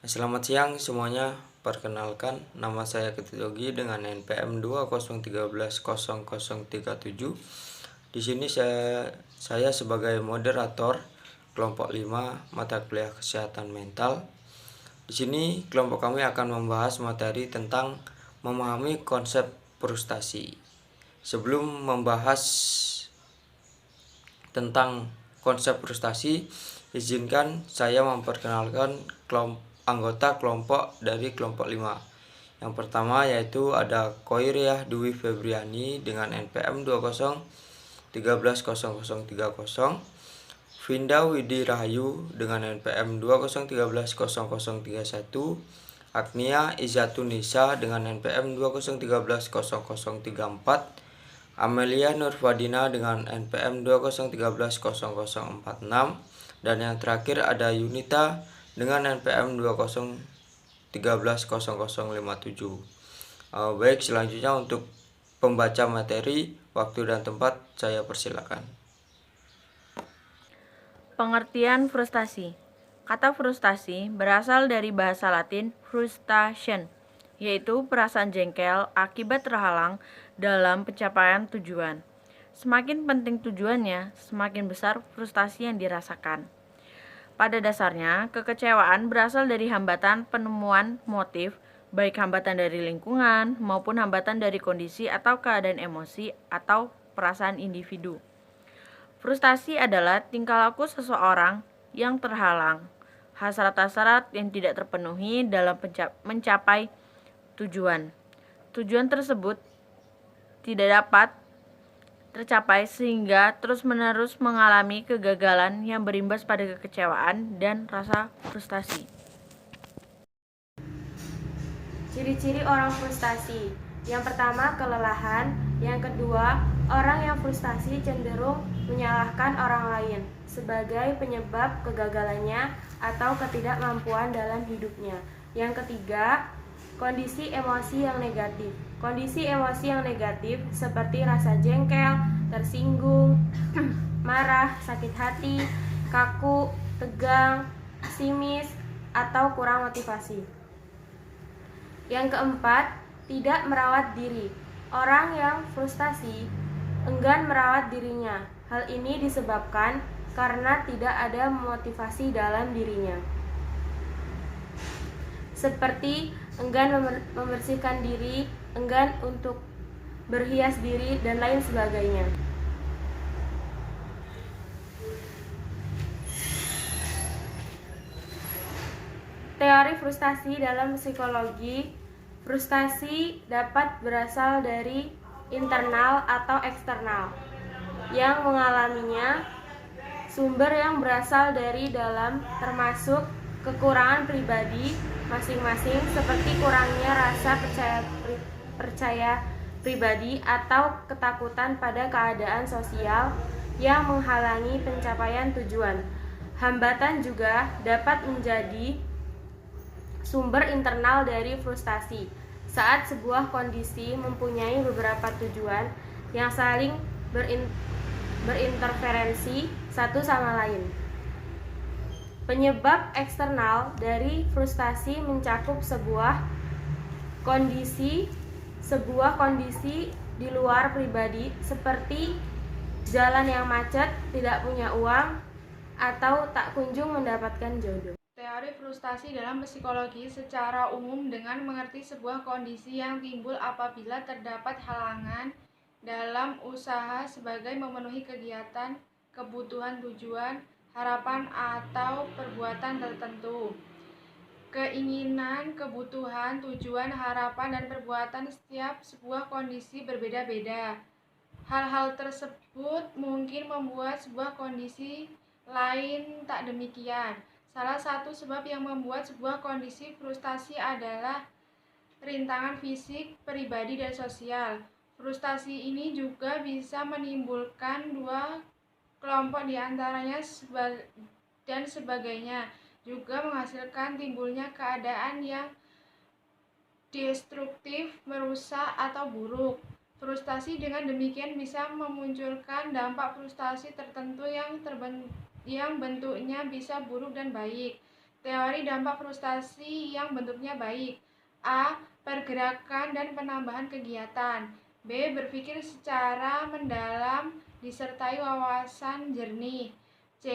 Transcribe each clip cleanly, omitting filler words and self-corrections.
Selamat siang semuanya. Perkenalkan, nama saya Ketiogi dengan NPM 20130037. Di sini saya sebagai moderator kelompok 5 mata kuliah kesehatan mental. Di sini kelompok kami akan membahas materi tentang memahami konsep frustasi. Sebelum membahas tentang konsep frustasi, izinkan saya memperkenalkan anggota kelompok dari kelompok 5. Yang pertama yaitu ada Koiriah Dwi Febriani dengan NPM 20130030, Vinda Widi Rahayu dengan NPM 20130031, Agnia Izatunisa dengan NPM 20130034, Amelia Nurfadina dengan NPM 20130046, dan yang terakhir ada Yunita dengan NPM 20130057. Baik, selanjutnya untuk pembaca materi, waktu dan tempat saya persilakan. Pengertian frustasi. Kata frustasi berasal dari bahasa Latin frustation, yaitu perasaan jengkel akibat terhalang dalam pencapaian tujuan. Semakin penting tujuannya, semakin besar frustasi yang dirasakan. Pada dasarnya, kekecewaan berasal dari hambatan penemuan motif, baik hambatan dari lingkungan maupun hambatan dari kondisi atau keadaan emosi atau perasaan individu. Frustasi adalah tingkah laku seseorang yang terhalang, hasrat-hasrat yang tidak terpenuhi dalam mencapai tujuan. Tujuan tersebut tidak dapat tercapai sehingga terus-menerus mengalami kegagalan yang berimbas pada kekecewaan dan rasa frustasi. Ciri-ciri orang frustasi. Yang pertama, kelelahan. Yang kedua, orang yang frustasi cenderung menyalahkan orang lain sebagai penyebab kegagalannya atau ketidakmampuan dalam hidupnya. Yang ketiga, kondisi emosi yang negatif. Kondisi emosi yang negatif seperti rasa jengkel, tersinggung, marah, sakit hati, kaku, tegang, pesimis, atau kurang motivasi. Yang keempat, tidak merawat diri. Orang yang frustasi enggan merawat dirinya. Hal ini disebabkan karena tidak ada motivasi dalam dirinya, seperti enggan membersihkan diri, enggan untuk berhias diri, dan lain sebagainya. Teori frustasi dalam psikologi. Frustasi dapat berasal dari internal atau eksternal. Yang mengalaminya sumber yang berasal dari dalam, termasuk kekurangan pribadi masing-masing seperti kurangnya rasa percaya pribadi atau ketakutan pada keadaan sosial yang menghalangi pencapaian tujuan. Hambatan juga dapat menjadi sumber internal dari frustasi saat sebuah kondisi mempunyai beberapa tujuan yang saling berinterferensi satu sama lain. Penyebab eksternal dari frustasi mencakup sebuah kondisi di luar pribadi seperti jalan yang macet, tidak punya uang, atau tak kunjung mendapatkan jodoh. Teori frustasi dalam psikologi secara umum dengan mengerti sebuah kondisi yang timbul apabila terdapat halangan dalam usaha sebagai memenuhi kegiatan, kebutuhan, tujuan, harapan, atau perbuatan tertentu. Keinginan, kebutuhan, tujuan, harapan, dan perbuatan setiap sebuah kondisi berbeda-beda. Hal-hal tersebut mungkin membuat sebuah kondisi lain tak demikian. Salah satu sebab yang membuat sebuah kondisi frustasi adalah rintangan fisik, pribadi, dan sosial. Frustasi ini juga bisa menimbulkan dua kelompok diantaranya dan sebagainya, juga menghasilkan timbulnya keadaan yang destruktif, merusak, atau buruk. Frustasi dengan demikian bisa memunculkan dampak frustasi tertentu yang bentuknya bisa buruk dan baik. Teori dampak frustasi yang bentuknya baik. A. Pergerakan dan penambahan kegiatan. B. Berpikir secara mendalam disertai wawasan jernih. C.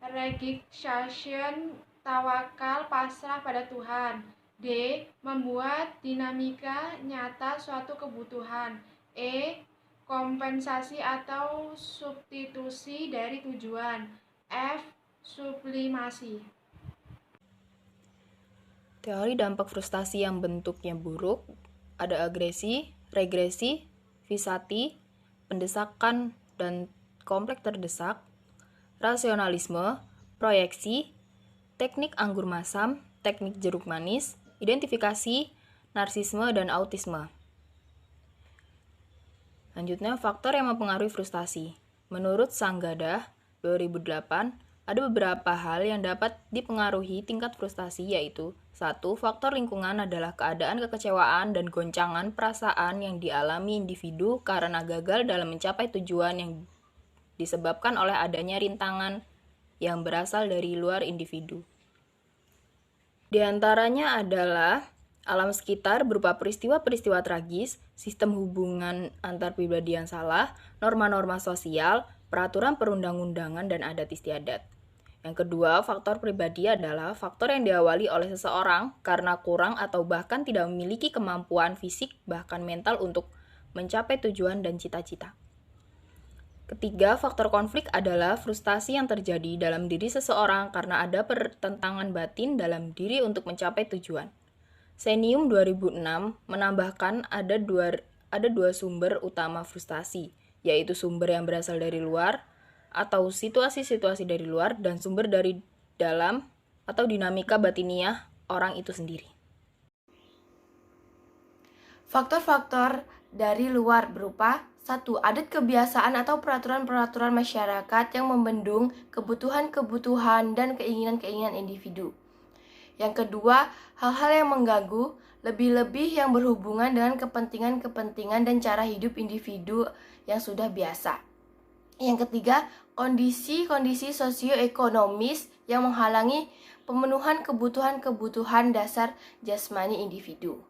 Resignation, tawakal, pasrah pada Tuhan. D. Membuat dinamika nyata suatu kebutuhan. E. Kompensasi atau substitusi dari tujuan. F. Sublimasi. Teori dampak frustasi yang bentuknya buruk ada agresi, regresi, visati, pendesakan dan kompleks terdesak, rasionalisme, proyeksi, teknik anggur masam, teknik jeruk manis, identifikasi, narsisme, dan autisme. Selanjutnya, faktor yang mempengaruhi frustasi. Menurut Sanggada 2008, ada beberapa hal yang dapat dipengaruhi tingkat frustasi, yaitu 1. Faktor lingkungan adalah keadaan kekecewaan dan goncangan perasaan yang dialami individu karena gagal dalam mencapai tujuan yang disebabkan oleh adanya rintangan yang berasal dari luar individu. Di antaranya adalah alam sekitar berupa peristiwa-peristiwa tragis, sistem hubungan antar pribadi yang salah, norma-norma sosial, peraturan perundang-undangan, dan adat istiadat. Yang kedua, faktor pribadi adalah faktor yang diawali oleh seseorang karena kurang atau bahkan tidak memiliki kemampuan fisik bahkan mental untuk mencapai tujuan dan cita-cita. Ketiga, faktor konflik adalah frustasi yang terjadi dalam diri seseorang karena ada pertentangan batin dalam diri untuk mencapai tujuan. Senium 2006 menambahkan ada dua sumber utama frustasi, yaitu sumber yang berasal dari luar atau situasi-situasi dari luar dan sumber dari dalam atau dinamika batiniah orang itu sendiri. Faktor-faktor dari luar berupa 1. Adat kebiasaan atau peraturan-peraturan masyarakat yang membendung kebutuhan-kebutuhan dan keinginan-keinginan individu. Yang kedua, hal-hal yang mengganggu, lebih-lebih yang berhubungan dengan kepentingan-kepentingan dan cara hidup individu yang sudah biasa. Yang ketiga, kondisi-kondisi sosioekonomis yang menghalangi pemenuhan kebutuhan-kebutuhan dasar jasmani individu.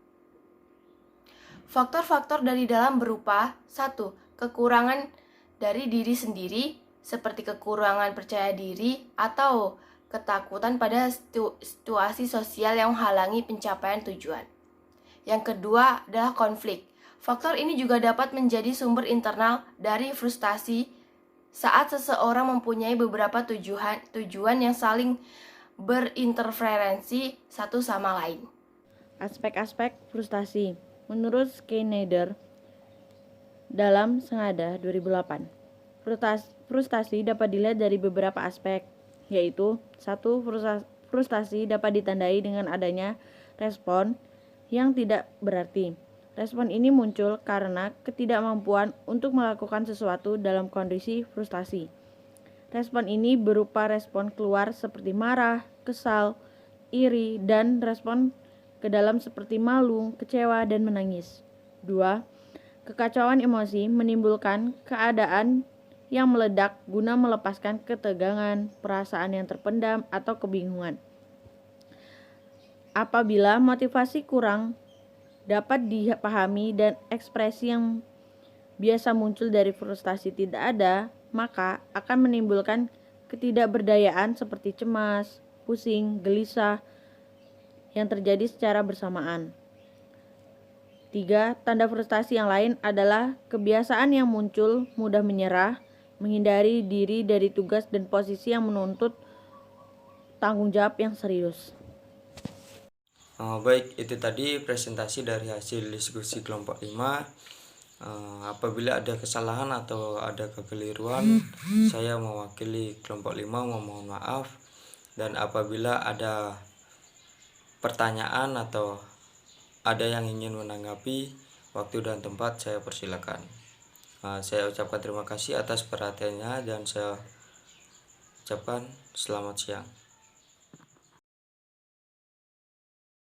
Faktor-faktor dari dalam berupa 1. Kekurangan dari diri sendiri seperti kekurangan percaya diri atau ketakutan pada situasi sosial yang menghalangi pencapaian tujuan. Yang kedua adalah konflik. Faktor ini juga dapat menjadi sumber internal dari frustasi saat seseorang mempunyai beberapa tujuan yang saling berinterferensi satu sama lain. Aspek-aspek frustasi. Menurut Schneider dalam Sanggada 2008, frustasi dapat dilihat dari beberapa aspek, yaitu 1. Frustasi dapat ditandai dengan adanya respon yang tidak berarti. Respon ini muncul karena ketidakmampuan untuk melakukan sesuatu dalam kondisi frustasi. Respon ini berupa respon keluar seperti marah, kesal, iri, dan respon ke dalam seperti malu, kecewa, dan menangis. 2. Kekacauan emosi menimbulkan keadaan yang meledak guna melepaskan ketegangan, perasaan yang terpendam, atau kebingungan. Apabila motivasi kurang dapat dipahami dan ekspresi yang biasa muncul dari frustasi tidak ada, maka akan menimbulkan ketidakberdayaan seperti cemas, pusing, gelisah, yang terjadi secara bersamaan. 3. Tanda frustasi yang lain adalah kebiasaan yang muncul mudah menyerah, menghindari diri dari tugas dan posisi yang menuntut tanggung jawab yang serius. Baik, itu tadi presentasi dari hasil diskusi kelompok 5. Apabila ada kesalahan atau ada kekeliruan, saya mewakili kelompok 5 memohon maaf. Dan apabila ada pertanyaan atau ada yang ingin menanggapi, waktu dan tempat saya persilakan. Saya ucapkan terima kasih atas perhatiannya dan saya ucapkan selamat siang.